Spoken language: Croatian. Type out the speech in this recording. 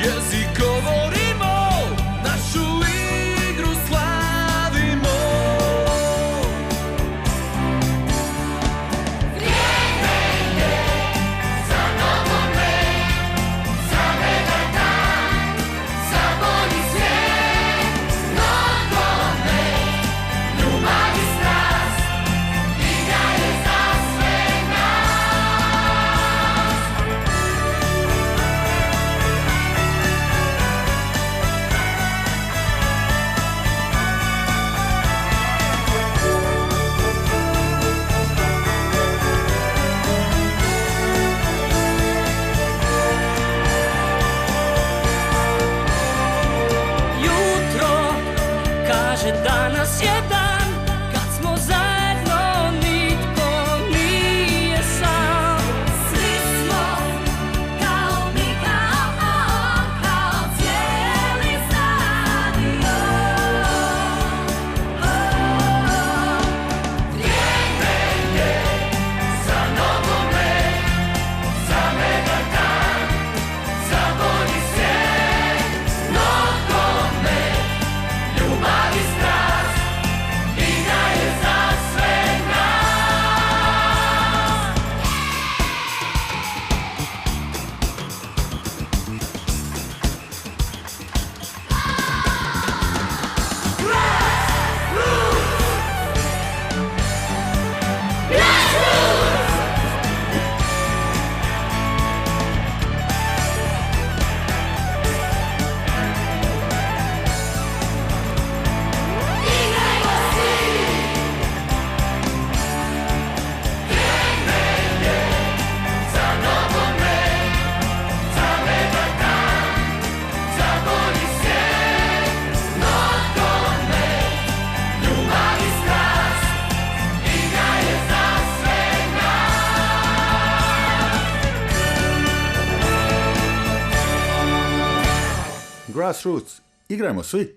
jezik govorimo, našu igru slavimo. Vrijeme je za nogomet, za mega dan, za bolji svijet. Nogomet, ljubav i strast, igra je za sve nas. Jutro kaže danas je dan kad smo zajedno, nitko nije sam. Svi smo kao mi, kao on, kao cijeli stadion. Vrijeme je za nogomet, za mega dan, za bolji svijet. Nogomet, ljubav i strast, igra je za sve nas. Igrajmo svi. Vrijeme je za nogomet, za mega dan, za bolji svijet. Nogomet, ljubav i strast, igra je za sve nas. Grassroots, igrajmo svi!